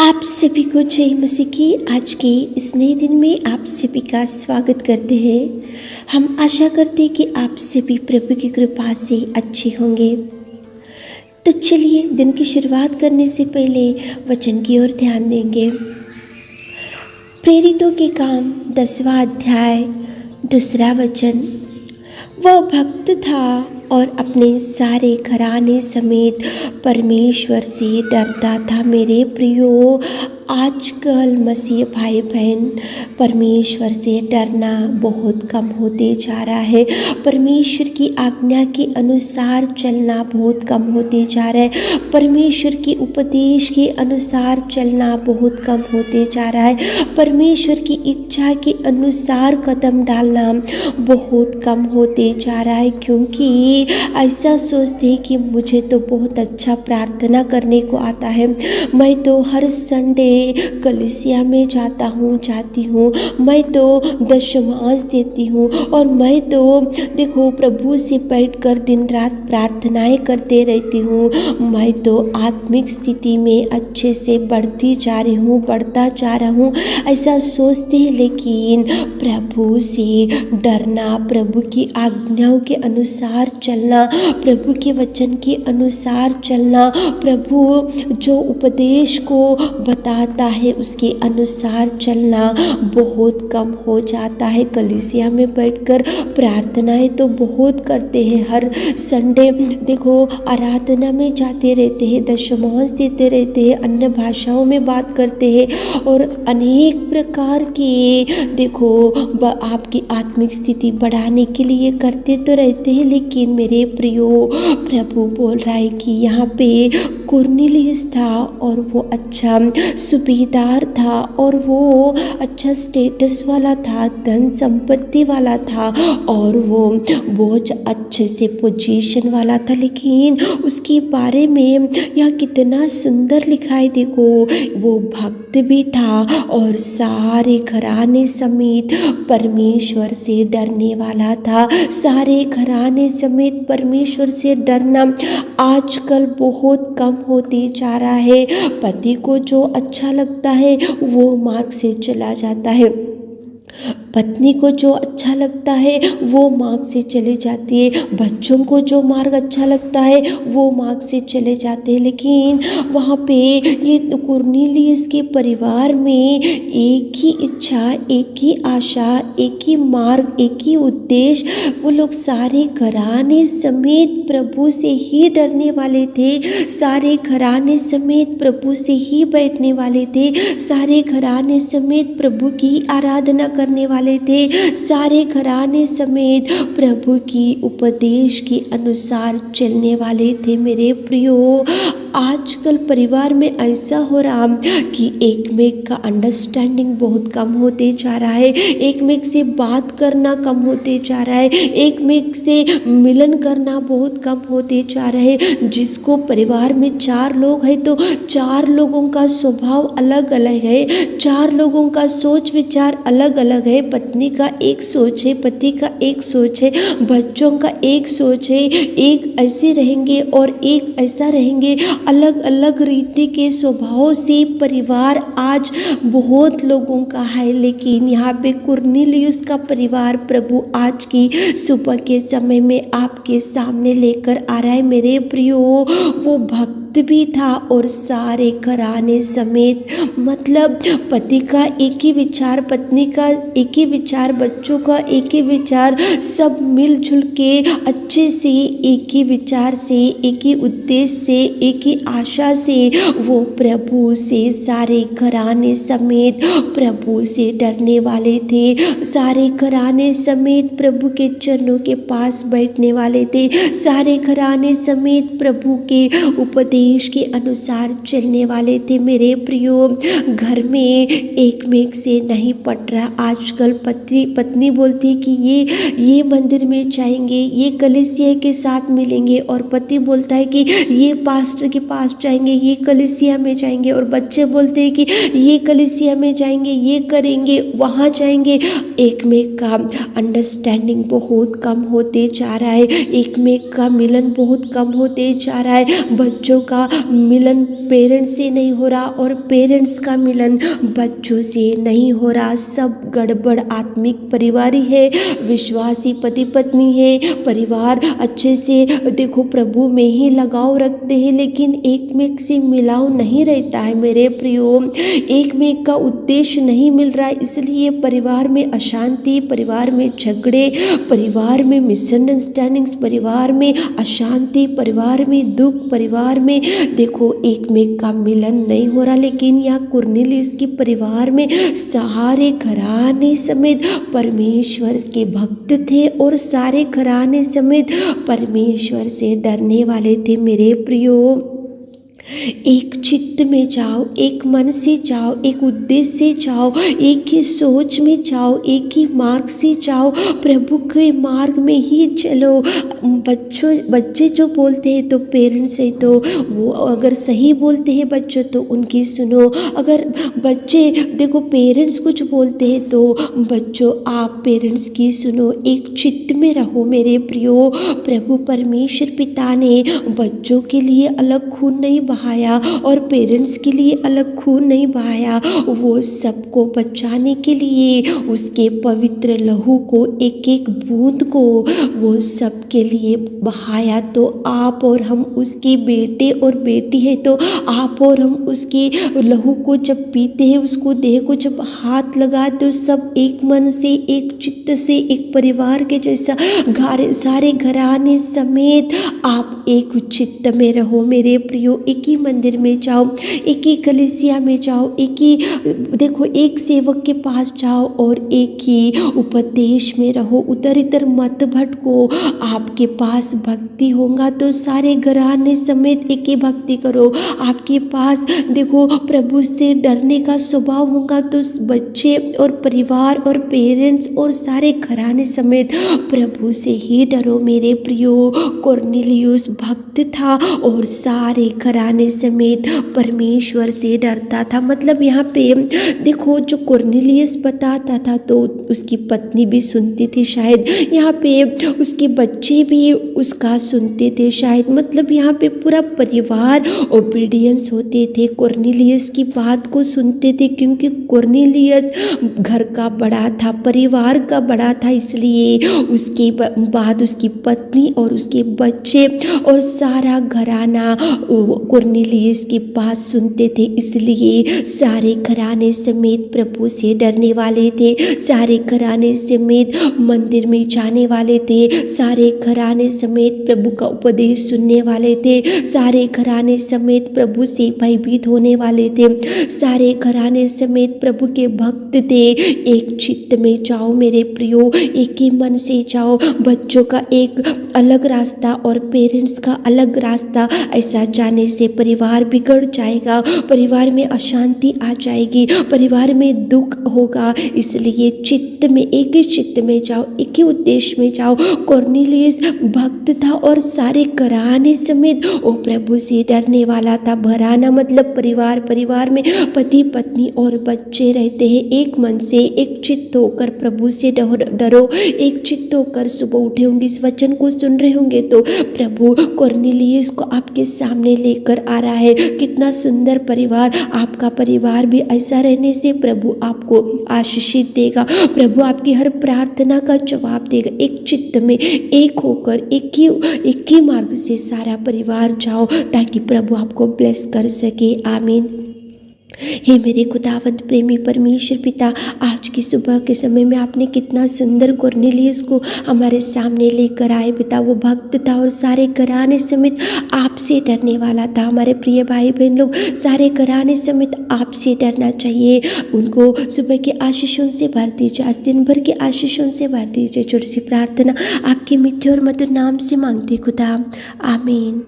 आप सभी को जय मसीह की आज के इस नए दिन में आप सभी का स्वागत करते हैं। हम आशा करते हैं कि आप सभी प्रभु की कृपा से अच्छे होंगे। तो चलिए दिन की शुरुआत करने से पहले वचन की ओर ध्यान देंगे। प्रेरितों के काम 10वां अध्याय 2 वचन। वह भक्त था और अपने सारे घराने समेत परमेश्वर से डरता था। मेरे प्रियो, आजकल मसीह भाई बहन परमेश्वर से डरना बहुत कम होते जा रहा है। परमेश्वर की आज्ञा के अनुसार चलना बहुत कम होते जा रहा है। परमेश्वर के उपदेश के अनुसार चलना बहुत कम होते जा रहा है। परमेश्वर की इच्छा के अनुसार कदम डालना बहुत कम होते जा रहा है, क्योंकि ऐसा सोचते हैं कि मुझे तो बहुत अच्छा प्रार्थना करने को आता है, मैं तो हर संडे कलीसिया में जाती हूँ, मैं तो दशमांश देती हूँ और मैं तो देखो प्रभु से बैठकर दिन रात प्रार्थनाएं करते रहती हूँ, मैं तो आत्मिक स्थिति में अच्छे से बढ़ता जा रहा हूँ। ऐसा सोचते हैं, लेकिन प्रभु से डरना, प्रभु की आज्ञाओं के अनुसार चलना, प्रभु के वचन के अनुसार चलना, प्रभु जो उपदेश को बताता है उसके अनुसार चलना बहुत कम हो जाता है। कलीसिया में बैठकर प्रार्थनाएं तो बहुत करते हैं, हर संडे देखो आराधना में जाते रहते हैं, दशमांश देते रहते हैं, अन्य भाषाओं में बात करते हैं और अनेक प्रकार के देखो आपकी आत्मिक स्थिति बढ़ाने के लिए करते तो रहते हैं। लेकिन मेरे प्रियो, प्रभु बोल रहा है कि यहाँ पे कुरनेलियुस था और वो अच्छा सूबेदार था और वो अच्छा स्टेटस वाला था, धन संपत्ति वाला था और वो बहुत अच्छे से पोजीशन वाला था। लेकिन उसके बारे में यह कितना सुंदर लिखा है, देखो वो भक्त भी था और सारे घराने समेत परमेश्वर से डरने वाला था। सारे घराने समेत परमेश्वर से डरना आजकल बहुत कम होते जा रहा है। पति को जो अच्छा लगता है वो मार्ग से चला जाता है, पत्नी को जो अच्छा लगता है वो मार्ग से चले जाती है, बच्चों को जो मार्ग अच्छा लगता है वो मार्ग से चले जाते हैं। लेकिन वहाँ पे ये कुरनेलियुस के परिवार में एक ही इच्छा, एक ही आशा, एक ही मार्ग, एक ही उद्देश्य, वो लोग सारे घराने समेत प्रभु से ही डरने वाले थे, सारे घराने समेत प्रभु से ही बैठने वाले थे, सारे घराने समेत प्रभु की आराधना करने वाले थे, सारे घराने समेत प्रभु की उपदेश के अनुसार चलने वाले थे। मेरे प्रियो, आजकल परिवार में ऐसा हो रहा कि एक में का अंडरस्टैंडिंग बहुत कम होते जा रहा है, एक में से बात करना कम होते जा रहा है, एक में से मिलन करना बहुत कम होते जा रहा है। जिसको परिवार में 4 लोग हैं तो 4 लोगों का स्वभाव अलग अलग है, 4 लोगों का सोच विचार अलग अलग है, पत्नी का एक सोच है, पति का एक सोच है, बच्चों का एक सोच है, एक ऐसे रहेंगे और एक ऐसा रहेंगे, अलग अलग रीति के स्वभाव से परिवार आज बहुत लोगों का है। लेकिन यहाँ पे कुरनेलियुस का परिवार प्रभु आज की सुबह के समय में आपके सामने लेकर आ रहा है। मेरे प्रियो, वो भक्त भी था और सारे घराने समेत, मतलब पति का एक ही विचार, पत्नी का एक ही विचार, बच्चों का एक ही विचार, सब मिलजुल के अच्छे से एक ही विचार से, एक ही उद्देश्य से, एक ही आशा से वो प्रभु से सारे घराने समेत प्रभु से डरने वाले थे, सारे घराने समेत प्रभु के चरणों के पास बैठने वाले थे, सारे घराने समेत प्रभु के उपदेश के अनुसार चलने वाले थे। मेरे प्रियो, घर में एक में से नहीं पट रहा। आजकल केवल पत्नी बोलती है कि ये मंदिर में जाएंगे, ये कलीसिया के साथ मिलेंगे, और पति बोलता है कि ये पास्टर के पास जाएंगे, ये कलीसिया में जाएंगे, और बच्चे बोलते हैं कि ये कलीसिया में जाएंगे, ये करेंगे, वहाँ जाएंगे। एक में का अंडरस्टैंडिंग बहुत कम होते जा रहा है, एक में का मिलन बहुत कम होते जा रहा है। बच्चों का मिलन पेरेंट्स से नहीं हो रहा और पेरेंट्स का मिलन बच्चों से नहीं हो रहा। सब गड़बड़। आत्मिक परिवार ही है, विश्वासी पति पत्नी है, परिवार अच्छे से देखो प्रभु में ही लगाव रखते हैं, लेकिन एक में से मिलाव नहीं रहता है मेरे प्रियो। एक में का उद्देश्य नहीं मिल रहा है, इसलिए परिवार में अशांति, परिवार में झगड़े, परिवार में मिसअंडरस्टैंडिंग्स, परिवार में अशांति, परिवार में दुख, परिवार में देखो एक में का मिलन नहीं हो रहा। लेकिन यहाँ कुरनेलियुस के परिवार में सारे घराने समेत परमेश्वर के भक्त थे और सारे घराने समेत परमेश्वर से डरने वाले थे मेरे प्रियो। एक चित्त में जाओ, एक मन से जाओ, एक उद्देश्य से जाओ, एक ही सोच में जाओ, एक ही मार्ग से जाओ, प्रभु के मार्ग में ही चलो। बच्चे जो बोलते हैं तो पेरेंट्स है तो वो अगर सही बोलते हैं बच्चों तो उनकी सुनो। अगर बच्चे देखो पेरेंट्स कुछ बोलते हैं तो बच्चों आप पेरेंट्स की सुनो। एक चित्त में रहो मेरे प्रियो। प्रभु परमेश्वर पिता ने बच्चों के लिए अलग खून नहीं बहाया और पेरेंट्स के लिए अलग खून नहीं बहाया, वो सबको बचाने के लिए उसके पवित्र लहू को, एक एक बूंद को वो सबके लिए बहाया। तो आप और हम उसके बेटे और बेटी है, तो आप और हम उसके लहू को जब पीते हैं, उसको देह को जब हाथ लगाते तो सब एक मन से, एक चित्त से, एक परिवार के जैसा सारे घराने समेत आप एक चित्त में रहो मेरे प्रियो। एक ही मंदिर में जाओ, एक ही कलीसिया में जाओ, एक ही देखो एक सेवक के पास जाओ और एक ही उपदेश में रहो। उधर इधर मत भटको। आपके पास भक्ति होगा तो सारे घराने समेत एक ही भक्ति करो। आपके पास देखो प्रभु से डरने का स्वभाव होगा तो बच्चे और परिवार और पेरेंट्स और सारे घराने समेत प्रभु से ही डरो मेरे प्रियो। कुरनेलियुस भक्त था और सारे घराने समेत परमेश्वर से डरता था। मतलब यहाँ पे देखो जो कुरनेलियुस बताता था तो उसकी पत्नी भी सुनती थी शायद, यहाँ पे उसके बच्चे भी उसका सुनते थे शायद। मतलब यहाँ पे पूरा परिवार ओबीडियंस होते थे, कुरनेलियुस की बात को सुनते थे, क्योंकि कुरनेलियुस घर का बड़ा था, परिवार का बड़ा था, इसलिए उसके बाद उसकी पत्नी और उसके बच्चे और सारा घराना कुरनेलियुस के पास सुनते थे। इसलिए सारे घराने समेत प्रभु से डरने वाले थे, सारे घराने समेत मंदिर में जाने वाले थे, सारे घराने समेत प्रभु का उपदेश सुनने वाले थे, सारे घराने समेत प्रभु से भयभीत होने वाले थे, सारे घराने समेत प्रभु के भक्त थे। एक चित्त में जाओ मेरे प्रियो, एक ही मन से जाओ। बच्चों का एक अलग रास्ता और पेरेंट्स का अलग रास्ता, ऐसा जाने से परिवार बिगड़ जाएगा, परिवार में अशांति आ जाएगी, परिवार में दुख होगा। इसलिए चित्त में, एक ही चित्त में जाओ, एक ही उद्देश्य में जाओ। कुरनेलियुस भक्त था और सारे घराने समेत वो प्रभु से डरने वाला था। घराना मतलब परिवार, परिवार में पति पत्नी और बच्चे रहते हैं। एक मन से, एक चित्त होकर प्रभु से डरो। एक चित्त होकर सुबह उठे होंगे, इस वचन को सुन रहे होंगे तो प्रभु कुरनेलियुस को आपके सामने लेकर आ रहा है। कितना सुंदर परिवार, आपका परिवार भी ऐसा रहने से प्रभु आपको आशीषित देगा, प्रभु आपकी हर प्रार्थना का जवाब देगा। एक चित्त में एक होकर एक ही मार्ग से सारा परिवार जाओ ताकि प्रभु आपको ब्लेस कर सके। आमीन। हे मेरे खुदावंत प्रेमी परमेश्वर पिता, आज की सुबह के समय में आपने कितना सुंदर कुरनेलियुस को हमारे सामने लेकर आए पिता। वो भक्त था और सारे घराने समेत आपसे डरने वाला था। हमारे प्रिय भाई बहन लोग सारे घराने समेत आपसे डरना चाहिए। उनको सुबह के आशीषों से भर दीजिए, आज दिन भर के आशीषों से भर दीजिए। छोटी सी प्रार्थना आपके मीठे और मधुर नाम से मांगते खुदा, आमीन।